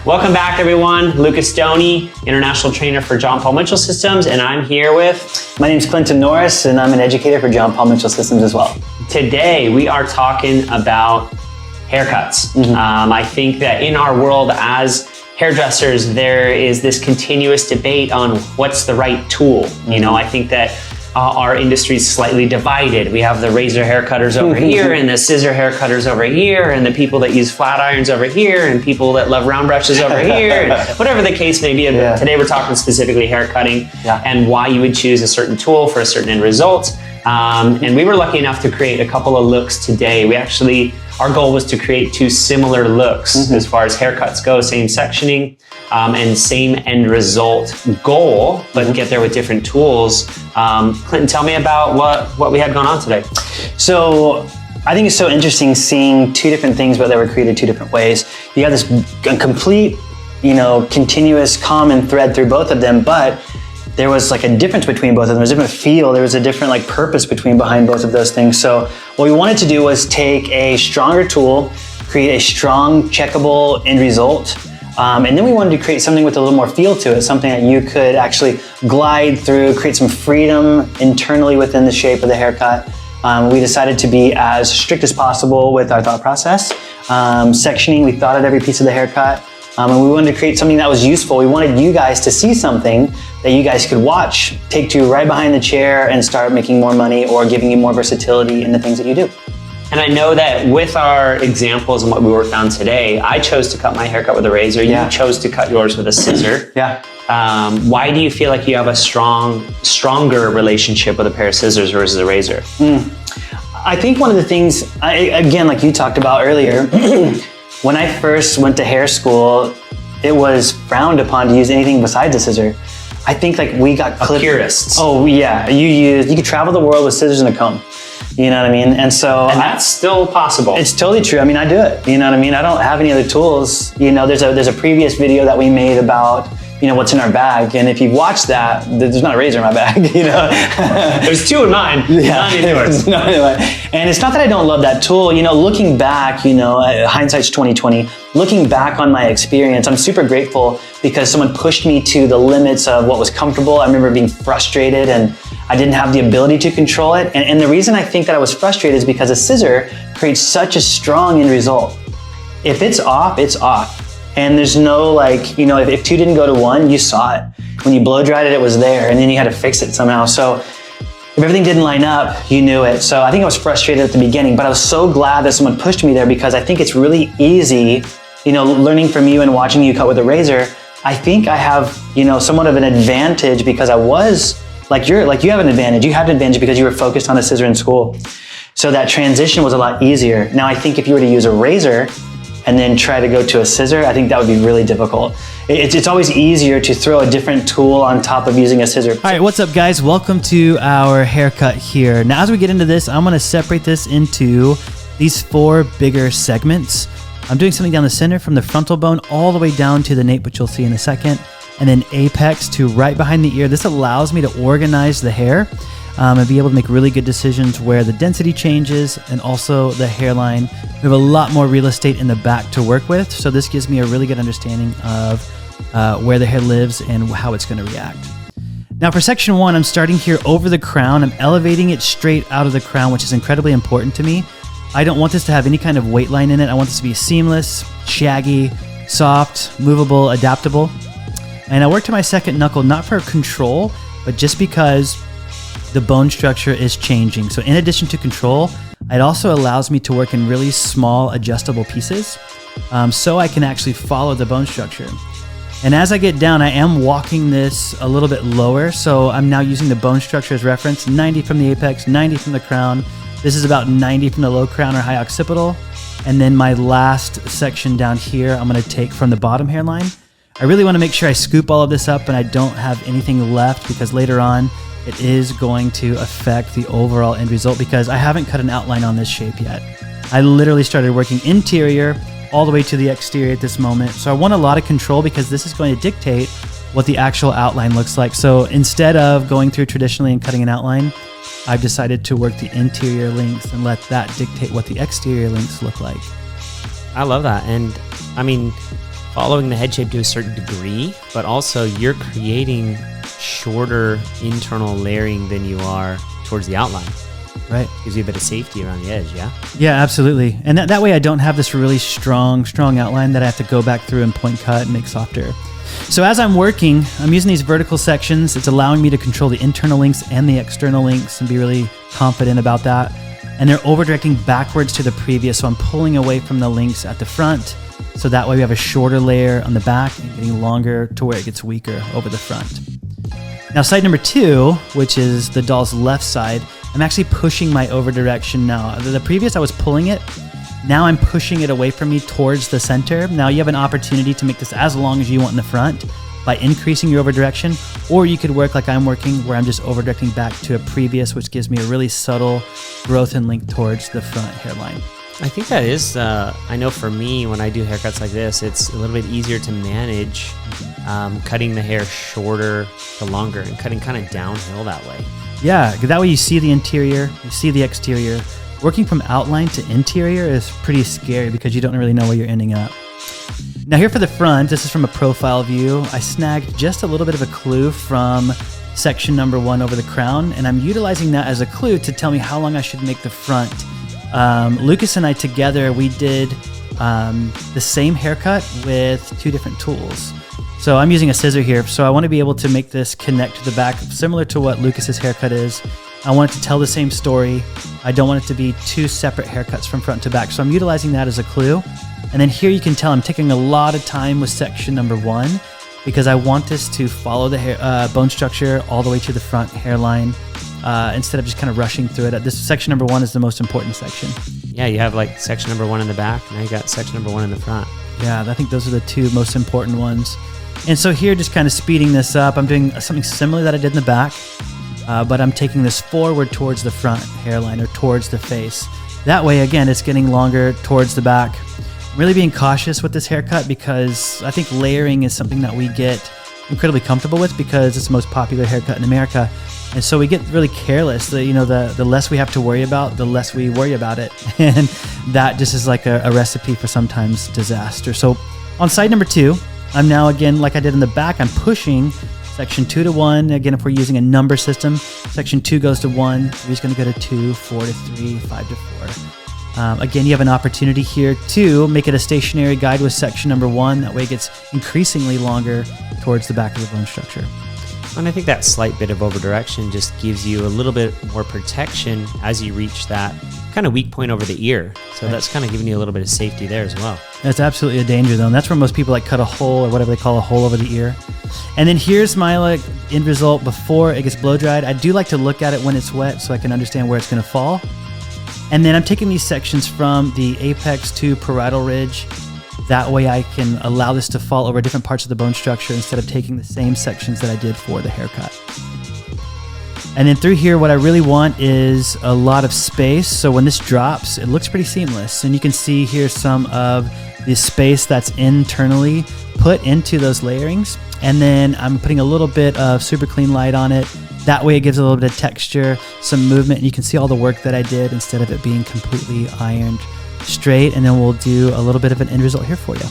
Welcome back, everyone. Lucas Doney, international trainer for John Paul Mitchell Systems, and I'm here with... My name's Norris, and I'm an educator for John Paul Mitchell Systems as well. Today, we are talking about haircuts. I think that in our world as hairdressers, there is this continuous debate on what's the right tool. You know, I think that our industry is slightly divided. We have the razor hair cutters over here and the scissor hair cutters over here and the people that use flat irons over here and people that love round brushes over here, and whatever the case may be. Yeah. Today we're talking specifically hair cutting and why you would choose a certain tool for a certain end result. And we were lucky enough to create a couple of looks today. Our goal was to create two similar looks as far as haircuts go, same sectioning and same end result goal, but get there with different tools. Clinton, tell me about what we had going on today. So I think it's so interesting seeing two different things, but they were created two different ways. You have this complete, continuous common thread through both of them, but there was like a difference between both of them. There was a different feel. There was a different purpose behind both of those things. So what we wanted to do was take a stronger tool, create a strong, checkable end result. And then we wanted to create something with a little more feel to it, something that you could actually glide through, create some freedom internally within the shape of the haircut. We decided to be as strict as possible with our thought process. Sectioning, we thought at every piece of the haircut. And we wanted to create something that was useful. We wanted you guys to see something that you guys could watch, take you right behind the chair and start making more money or giving you more versatility in the things that you do. And I know that with our examples and what we worked on today, I chose to cut my haircut with a razor. You chose to cut yours with a scissor. Why do you feel like you have a stronger relationship with a pair of scissors versus a razor? I think one of the things, again, like you talked about earlier, when I first went to hair school, it was frowned upon to use anything besides a scissor. I think we got clipped. Purists. Oh yeah, you could travel the world with scissors and a comb. You know what I mean? And that's still possible. It's totally true. I mean, I do it. You know what I mean? I don't have any other tools. There's a previous video that we made about what's in our bag, and if you watch that, there's not a razor in my bag. There's two in mine. None in yours. And it's not that I don't love that tool. Looking back, hindsight's 2020. Looking back on my experience, I'm super grateful because someone pushed me to the limits of what was comfortable. I remember being frustrated and I didn't have the ability to control it. And the reason I think that I was frustrated is because a scissor creates such a strong end result. If it's off, it's off. And there's no if two didn't go to one, you saw it. When you blow dried it, it was there, and then you had to fix it somehow. So if everything didn't line up, you knew it. So I think I was frustrated at the beginning, but I was so glad that someone pushed me there because I think it's really easy, learning from you and watching you cut with a razor. I think I have, somewhat of an advantage because I was you have an advantage. You have an advantage because you were focused on a scissor in school. So that transition was a lot easier. Now I think if you were to use a razor and then try to go to a scissor, I think that would be really difficult. It's always easier to throw a different tool on top of using a scissor. All right, what's up guys? Welcome to our haircut here. Now as we get into this, I'm gonna separate this into these 4 bigger segments. I'm doing something down the center from the frontal bone all the way down to the nape, which you'll see in a second, and then apex to right behind the ear. This allows me to organize the hair and be able to make really good decisions where the density changes and also the hairline. We have a lot more real estate in the back to work with, so this gives me a really good understanding of where the hair lives and how it's going to react. Now for section 1, I'm starting here over the crown. I'm elevating it straight out of the crown, which is incredibly important to me. I don't want this to have any kind of weight line in it. I want this to be seamless, shaggy, soft, movable, adaptable. And I work to my second knuckle, not for control, but just because the bone structure is changing. So in addition to control, it also allows me to work in really small adjustable pieces so I can actually follow the bone structure. And as I get down, I am walking this a little bit lower. So I'm now using the bone structure as reference, 90 from the apex, 90 from the crown. This is about 90 from the low crown or high occipital. And then my last section down here, I'm gonna take from the bottom hairline. I really wanna make sure I scoop all of this up and I don't have anything left because later on, it is going to affect the overall end result because I haven't cut an outline on this shape yet. I literally started working interior all the way to the exterior at this moment. So I want a lot of control because this is going to dictate what the actual outline looks like. So instead of going through traditionally and cutting an outline, I've decided to work the interior lengths and let that dictate what the exterior lengths look like. I love that. And I mean, following the head shape to a certain degree, but also you're creating shorter internal layering than you are towards the outline. Right. Gives you a bit of safety around the edge, yeah? Yeah, absolutely. And that way I don't have this really strong outline that I have to go back through and point cut and make softer. So as I'm working, I'm using these vertical sections. It's allowing me to control the internal links and the external links and be really confident about that. And they're over directing backwards to the previous. So I'm pulling away from the links at the front. So that way we have a shorter layer on the back and getting longer to where it gets weaker over the front. Now side number 2, which is the doll's left side, I'm actually pushing my over direction now. The previous I was pulling it. Now I'm pushing it away from me towards the center. Now you have an opportunity to make this as long as you want in the front by increasing your over direction, or you could work like I'm working where I'm just over directing back to a previous, which gives me a really subtle growth and length towards the front hairline. I think that is, I know for me, when I do haircuts like this, it's a little bit easier to manage cutting the hair shorter to longer and cutting kind of downhill that way. Yeah, that way you see the interior, you see the exterior. Working from outline to interior is pretty scary because you don't really know where you're ending up. Now here for the front, this is from a profile view. I snagged just a little bit of a clue from section number 1 over the crown, and I'm utilizing that as a clue to tell me how long I should make the front. Lucas and I together, we did the same haircut with 2 different tools. So I'm using a scissor here, so I want to be able to make this connect to the back, similar to what Lucas's haircut is. I want it to tell the same story. I don't want it to be 2 separate haircuts from front to back. So I'm utilizing that as a clue. And then here you can tell I'm taking a lot of time with section number 1 because I want this to follow the hair, bone structure all the way to the front hairline instead of just kind of rushing through it. This section number 1 is the most important section. Yeah, you have like section number 1 in the back, now you got section number 1 in the front. Yeah, I think those are the 2 most important ones. And so here, just kind of speeding this up, I'm doing something similar that I did in the back, but I'm taking this forward towards the front hairline or towards the face. That way, again, it's getting longer towards the back. I'm really being cautious with this haircut because I think layering is something that we get incredibly comfortable with because it's the most popular haircut in America. And so we get really careless. The less we have to worry about, the less we worry about it. And that just is like a recipe for sometimes disaster. So on side number 2, I'm now, again, like I did in the back, I'm pushing section 2 to 1. Again, if we're using a number system, section 2 goes to 1, 3 is going to go to 2, 4 to 3, 5 to 4. Again, you have an opportunity here to make it a stationary guide with section number 1. That way it gets increasingly longer towards the back of the bone structure. And I think that slight bit of over direction just gives you a little bit more protection as you reach that kind of weak point over the ear. So that's kind of giving you a little bit of safety there as well. That's absolutely a danger zone. That's where most people like cut a hole or whatever they call a hole over the ear. And then here's my end result before it gets blow dried. I do like to look at it when it's wet so I can understand where it's going to fall. And then I'm taking these sections from the apex to parietal ridge. That way I can allow this to fall over different parts of the bone structure instead of taking the same sections that I did for the haircut. And then through here, what I really want is a lot of space. So when this drops, it looks pretty seamless. And you can see here some of the space that's internally put into those layerings. And then I'm putting a little bit of super clean light on it. That way it gives a little bit of texture, some movement, and you can see all the work that I did instead of it being completely ironed straight. And then we'll do a little bit of an end result here for you.